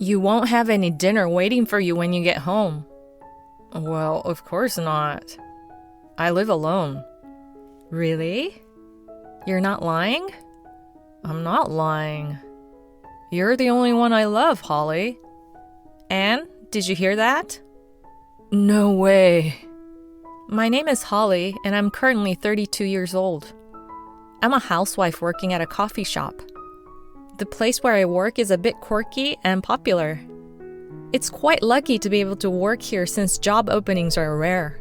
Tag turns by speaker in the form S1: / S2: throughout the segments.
S1: You won't have any dinner waiting for you when you get home. Well, of course not. I live alone. Really? You're not lying? I'm not lying. You're the only one I love, Holly. Anne, did you hear that? No way. My name is Holly, and I'm currently 32 years old. I'm a housewife working at a coffee shop. The place where I work is a bit quirky and popular. It's quite lucky to be able to work here since job openings are rare.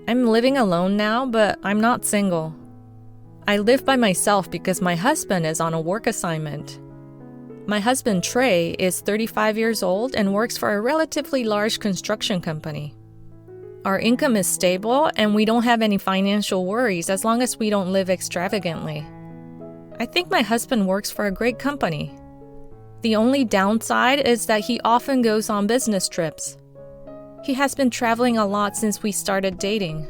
S1: I'm living alone now, but I'm not single. I live by myself because my husband is on a work assignment. My husband, Trey, is 35 years old and works for a relatively large construction company. Our income is stable and we don't have any financial worries as long as we don't live extravagantly. I think my husband works for a great company. The only downside is that he often goes on business trips. He has been traveling a lot since we started dating.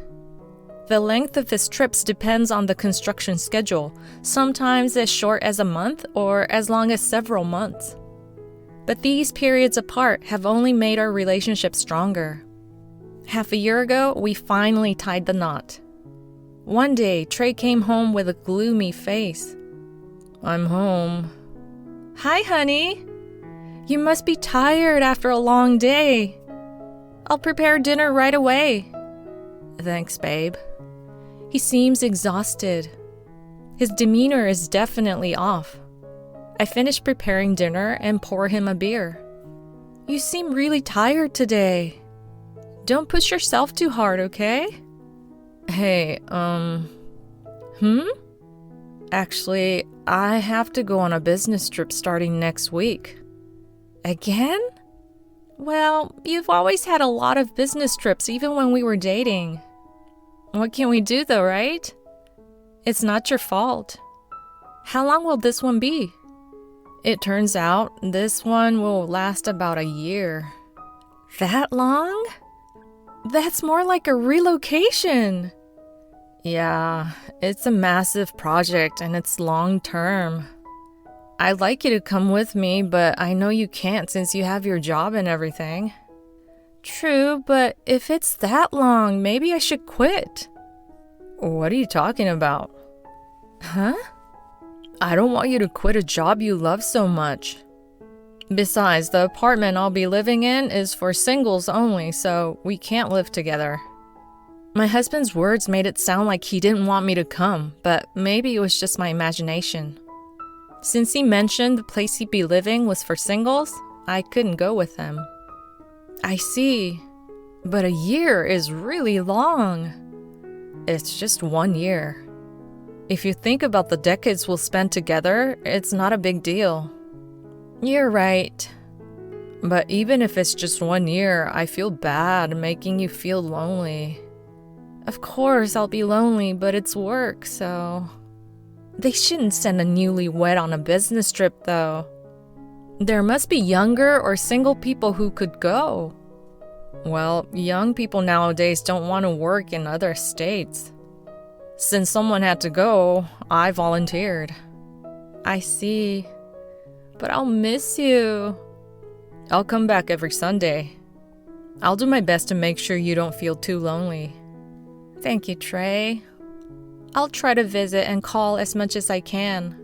S1: The length of his trips depends on the construction schedule, sometimes as short as a month or as long as several months. But these periods apart have only made our relationship stronger. Half a year ago, we finally tied the knot. One day, Trey came home with a gloomy face. I'm home. Hi, honey. You must be tired after a long day. I'll prepare dinner right away. Thanks, babe. He seems exhausted. His demeanor is definitely off. I finish preparing dinner and pour him a beer. You seem really tired today. Don't push yourself too hard, okay? Hey, Actually, I have to go on a business trip starting next week. Again? Well, you've always had a lot of business trips even when we were dating. What can we do though, right? It's not your fault. How long will this one be? It turns out this one will last about a year. That long? That's more like a relocation. Yeah, it's a massive project and it's long term. I'd like you to come with me, but I know you can't since you have your job and everything. True, but if it's that long, maybe I should quit. What are you talking about? Huh? I don't want you to quit a job you love so much. Besides, the apartment I'll be living in is for singles only, so we can't live together. My husband's words made it sound like he didn't want me to come, but maybe it was just my imagination. Since he mentioned the place he'd be living was for singles, I couldn't go with him. I see, but a year is really long. It's just 1 year. If you think about the decades we'll spend together, it's not a big deal. You're right. But even if it's just 1 year, I feel bad making you feel lonely. Of course, I'll be lonely, but it's work, so... They shouldn't send a newlywed on a business trip, though. There must be younger or single people who could go. Well, young people nowadays don't want to work in other states. Since someone had to go, I volunteered. I see. But I'll miss you. I'll come back every Sunday. I'll do my best to make sure you don't feel too lonely. Thank you, Trey. I'll try to visit and call as much as I can.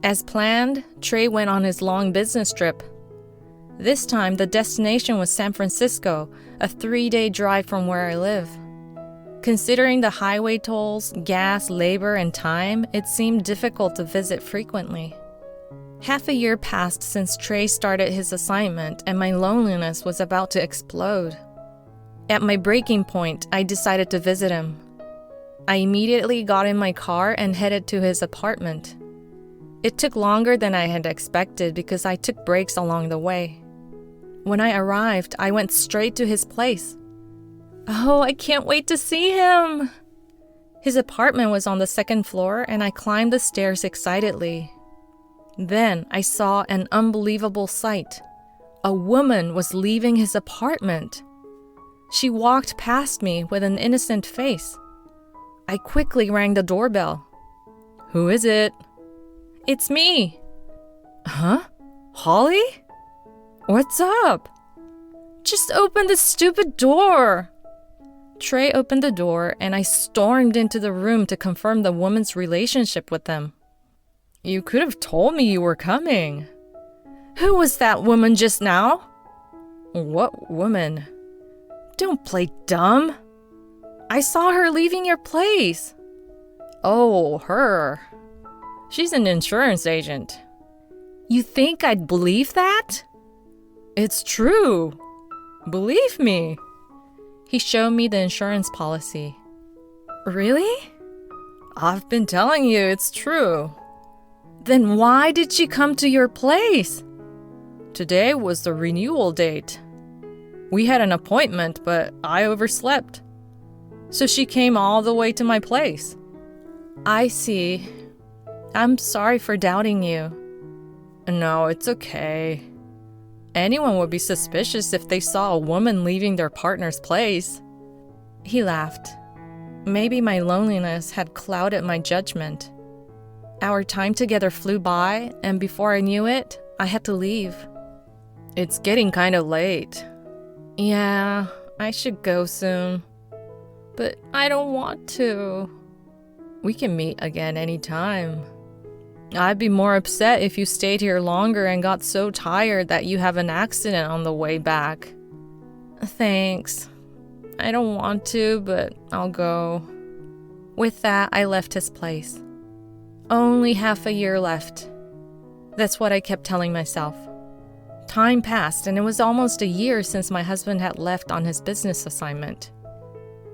S1: As planned, Trey went on his long business trip. This time, the destination was San Francisco, a 3-day drive from where I live. Considering the highway tolls, gas, labor, and time, it seemed difficult to visit frequently. Half a year passed since Trey started his assignment, and my loneliness was about to explode. At my breaking point, I decided to visit him. I immediately got in my car and headed to his apartment. It took longer than I had expected because I took breaks along the way. When I arrived, I went straight to his place. Oh, I can't wait to see him! His apartment was on the 2nd floor, and I climbed the stairs excitedly. Then I saw an unbelievable sight. A woman was leaving his apartment. She walked past me with an innocent face. I quickly rang the doorbell. Who is it? It's me. Huh? Holly? What's up? Just open the stupid door. Trey opened the door and I stormed into the room to confirm the woman's relationship with them. You could have told me you were coming. Who was that woman just now? What woman? Don't play dumb. I saw her leaving your place. Oh, her. She's an insurance agent. You think I'd believe that? It's true. Believe me. He showed me the insurance policy. Really? I've been telling you it's true. Then why did she come to your place? Today was the renewal date. We had an appointment, but I overslept. So she came all the way to my place. I see. I'm sorry for doubting you. No, it's okay. Anyone would be suspicious if they saw a woman leaving their partner's place. He laughed. Maybe my loneliness had clouded my judgment. Our time together flew by, and before I knew it, I had to leave. It's getting kind of late. Yeah, I should go soon. But I don't want to. We can meet again anytime. I'd be more upset if you stayed here longer and got so tired that you have an accident on the way back. Thanks. I don't want to, but I'll go. With that, I left his place. Only half a year left. That's what I kept telling myself. Time passed, and it was almost a year since my husband had left on his business assignment.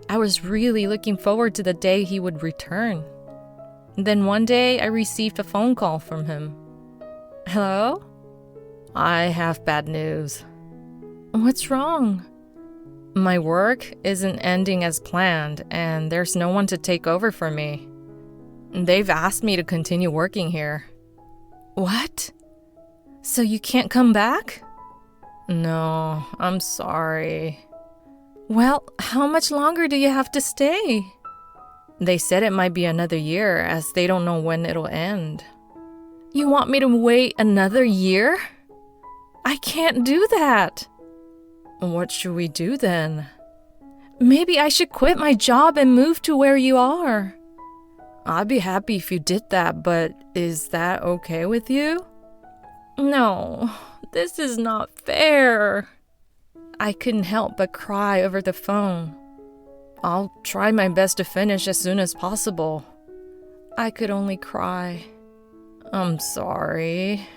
S1: I was really looking forward to the day he would return. Then one day, I received a phone call from him. Hello? I have bad news. What's wrong? My work isn't ending as planned, and there's no one to take over for me. They've asked me to continue working here. What? So you can't come back? No, I'm sorry. Well, how much longer do you have to stay? They said it might be another year, as they don't know when it'll end. You want me to wait another year? I can't do that. What should we do then? Maybe I should quit my job and move to where you are. I'd be happy if you did that, but is that okay with you? No, this is not fair. I couldn't help but cry over the phone. I'll try my best to finish as soon as possible. I could only cry. I'm sorry.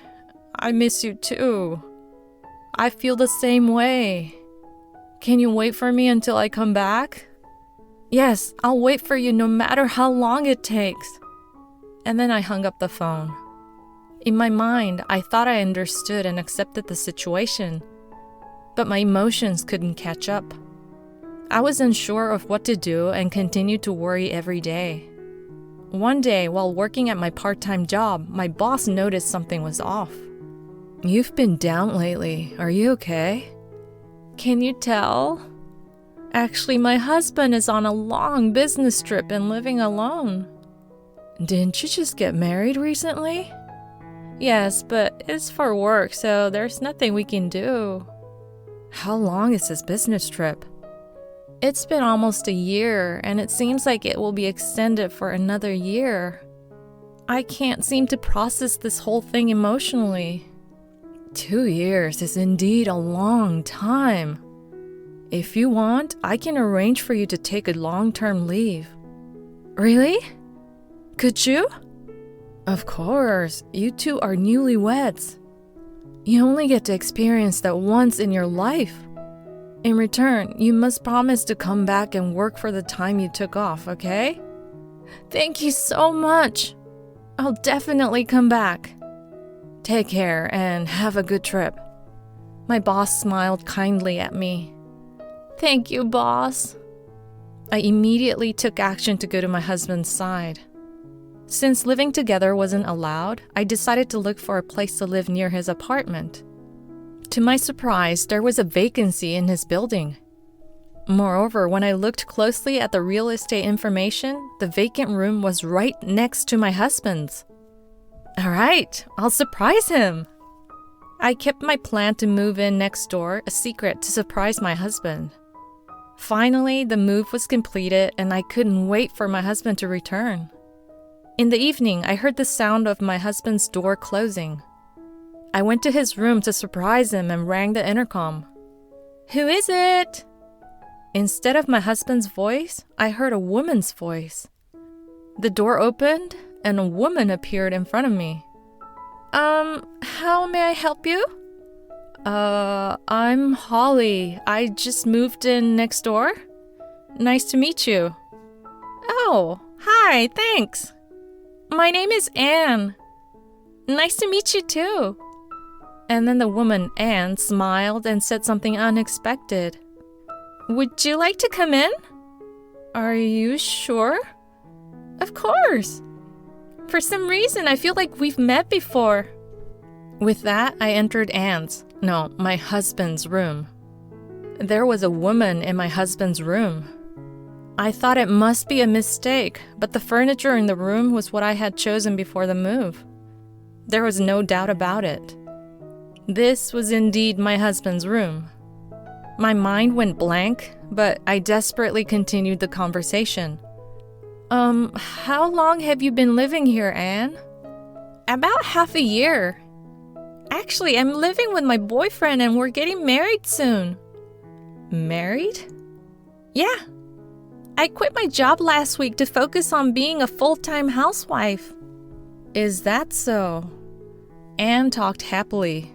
S1: I miss you too. I feel the same way. Can you wait for me until I come back? Yes, I'll wait for you no matter how long it takes. And then I hung up the phone. In my mind, I thought I understood and accepted the situation, but my emotions couldn't catch up. I was unsure of what to do and continued to worry every day. One day, while working at my part-time job, my boss noticed something was off. You've been down lately. Are you okay? Can you tell? Actually, my husband is on a long business trip and living alone. Didn't you just get married recently? Yes, but it's for work, so there's nothing we can do. How long is this business trip? It's been almost a year, and it seems like it will be extended for another year. I can't seem to process this whole thing emotionally. 2 years is indeed a long time. If you want, I can arrange for you to take a long-term leave. Really? Could you? Of course, you two are newlyweds. You only get to experience that once in your life. In return, you must promise to come back and work for the time you took off, okay? Thank you so much. I'll definitely come back. Take care and have a good trip. My boss smiled kindly at me. Thank you, boss. I immediately took action to go to my husband's side. Since living together wasn't allowed, I decided to look for a place to live near his apartment. To my surprise, there was a vacancy in his building. Moreover, when I looked closely at the real estate information, the vacant room was right next to my husband's. All right, I'll surprise him. I kept my plan to move in next door a secret to surprise my husband. Finally, the move was completed and I couldn't wait for my husband to return. In the evening, I heard the sound of my husband's door closing. I went to his room to surprise him and rang the intercom. "Who is it?" Instead of my husband's voice, I heard a woman's voice. The door opened and a woman appeared in front of me. How may I help you?" I'm Holly. I just moved in next door. Nice to meet you." "Oh, hi, thanks. My name is Anne. Nice to meet you too." And then the woman, Anne, smiled and said something unexpected. "Would you like to come in?" "Are you sure?" "Of course. For some reason, I feel like we've met before." With that, I entered my husband's room. There was a woman in my husband's room. I thought it must be a mistake, but the furniture in the room was what I had chosen before the move. There was no doubt about it. This was indeed my husband's room. My mind went blank, but I desperately continued the conversation. How long have you been living here, Anne?" "About half a year. Actually, I'm living with my boyfriend and we're getting married soon." "Married?" "Yeah. I quit my job last week to focus on being a full-time housewife." "Is that so?" Anne talked happily.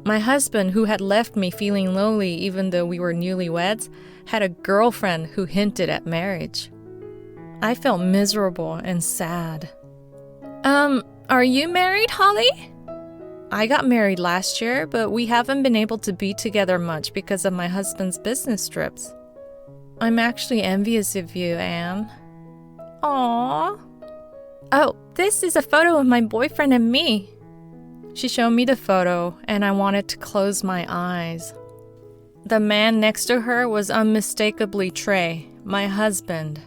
S1: My husband, who had left me feeling lonely even though we were newlyweds, had a girlfriend who hinted at marriage. I felt miserable and sad. Are you married, Holly?" "I got married last year, but we haven't been able to be together much because of my husband's business trips." "I'm actually envious of you, Anne." "Aww. Oh, this is a photo of my boyfriend and me." She showed me the photo, and I wanted to close my eyes. The man next to her was unmistakably Trey, my husband.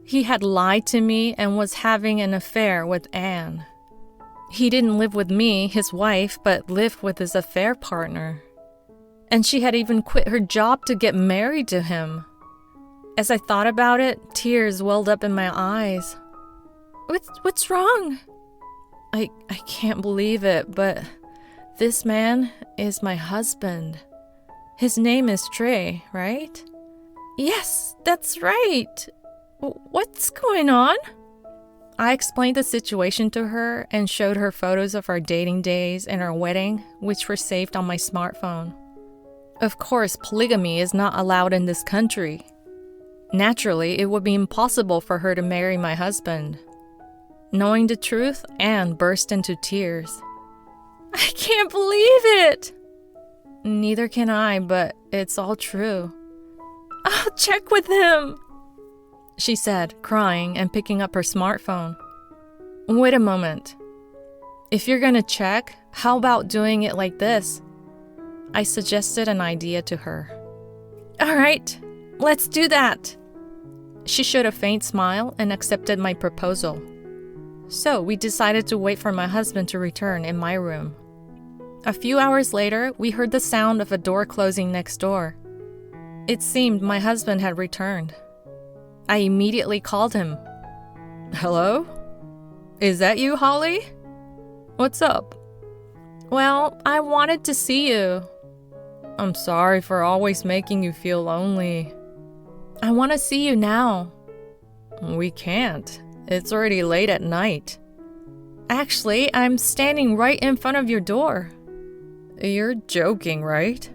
S1: He had lied to me and was having an affair with Anne. He didn't live with me, his wife, but lived with his affair partner. And she had even quit her job to get married to him. As I thought about it, tears welled up in my eyes. What's wrong?" I can't believe it, but this man is my husband. His name is Trey, right?" "Yes, that's right. What's going on?" I explained the situation to her and showed her photos of our dating days and our wedding, which were saved on my smartphone. Of course, polygamy is not allowed in this country. Naturally, it would be impossible for her to marry my husband. Knowing the truth, Anne burst into tears. "I can't believe it!" "Neither can I, but it's all true." "I'll check with him," she said, crying and picking up her smartphone. "Wait a moment. If you're gonna check, how about doing it like this?" I suggested an idea to her. "All right, let's do that." She showed a faint smile and accepted my proposal. So we decided to wait for my husband to return in my room. A few hours later, we heard the sound of a door closing next door. It seemed my husband had returned. I immediately called him. "Hello? Is that you, Holly? What's up?" "Well, I wanted to see you." "I'm sorry for always making you feel lonely." "I want to see you now." "We can't. It's already late at night." "Actually, I'm standing right in front of your door." "You're joking, right?"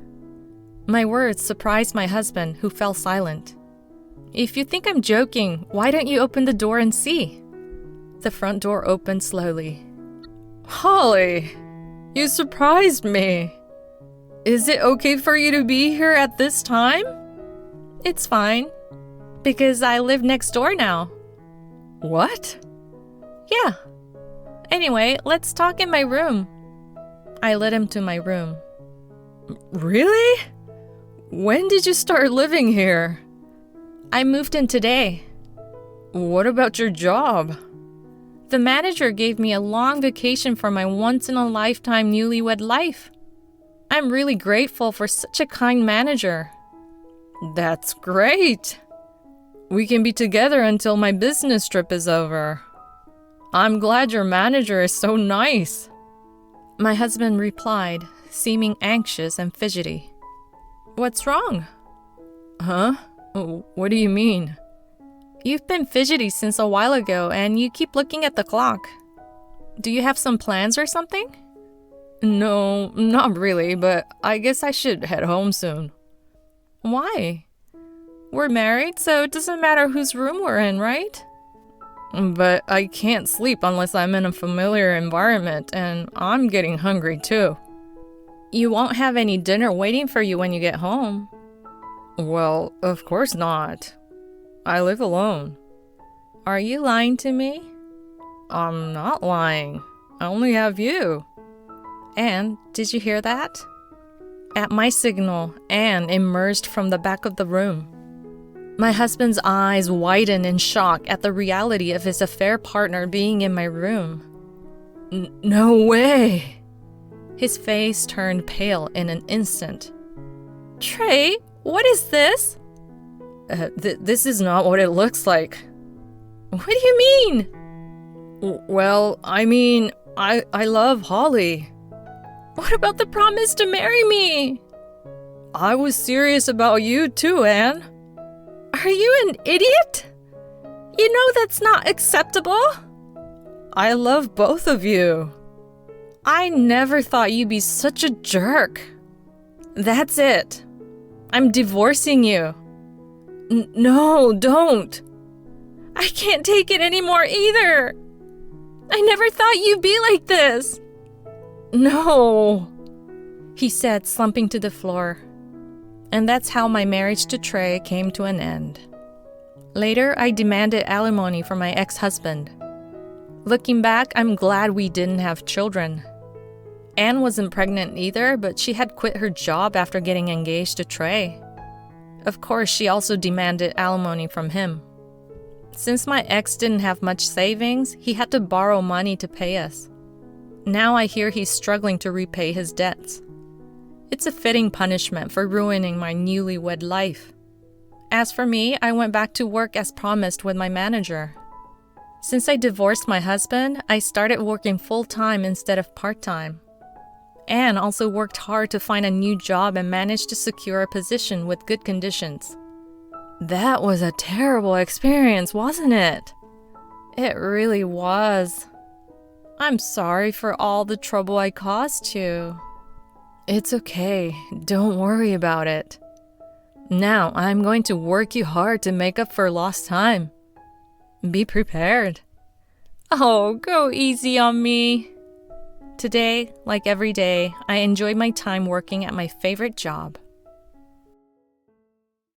S1: My words surprised my husband, who fell silent. "If you think I'm joking, why don't you open the door and see?" The front door opened slowly. "Holly, you surprised me. Is it okay for you to be here at this time?" "It's fine, because I live next door now." "What?" "Yeah. Anyway, let's talk in my room." I led him to my room. "Really? When did you start living here?" "I moved in today." "What about your job?" The manager gave me a long vacation for my once-in-a-lifetime newlywed life. I'm really grateful for such a kind manager. That's great. We can be together until my business trip is over. I'm glad your manager is so nice. My husband replied, seeming anxious and fidgety. What's wrong? Huh? What do you mean? You've been fidgety since a while ago and you keep looking at the clock. Do you have some plans or something? No, not really, but I guess I should head home soon. Why? We're married, so it doesn't matter whose room we're in, right? But I can't sleep unless I'm in a familiar environment, and I'm getting hungry too. You won't have any dinner waiting for you when you get home. Well, of course not. I live alone. Are you lying to me? I'm not lying. I only have you. Anne, did you hear that? At my signal, Anne emerged from the back of the room. My husband's eyes widened in shock at the reality of his affair partner being in my room. No way! His face turned pale in an instant. Trey, what is this? This is not what it looks like. What do you mean? Well, I mean, I love Holly. What about the promise to marry me? I was serious about you too, Anne. Are you an idiot? You know that's not acceptable. I love both of you. I never thought you'd be such a jerk. That's it. I'm divorcing you. No, don't. I can't take it anymore either. I never thought you'd be like this. No, he said, slumping to the floor. And that's how my marriage to Trey came to an end. Later, I demanded alimony from my ex-husband. Looking back, I'm glad we didn't have children. Anne wasn't pregnant either, but she had quit her job after getting engaged to Trey. Of course, she also demanded alimony from him. Since my ex didn't have much savings, he had to borrow money to pay us. Now I hear he's struggling to repay his debts. It's a fitting punishment for ruining my newlywed life. As for me, I went back to work as promised with my manager. Since I divorced my husband, I started working full-time instead of part-time. Anne also worked hard to find a new job and managed to secure a position with good conditions. That was a terrible experience, wasn't it? It really was. I'm sorry for all the trouble I caused you. It's okay. Don't worry about it. Now I'm going to work you hard to make up for lost time. Be prepared. Oh, go easy on me. Today, like every day, I enjoyed my time working at my favorite job.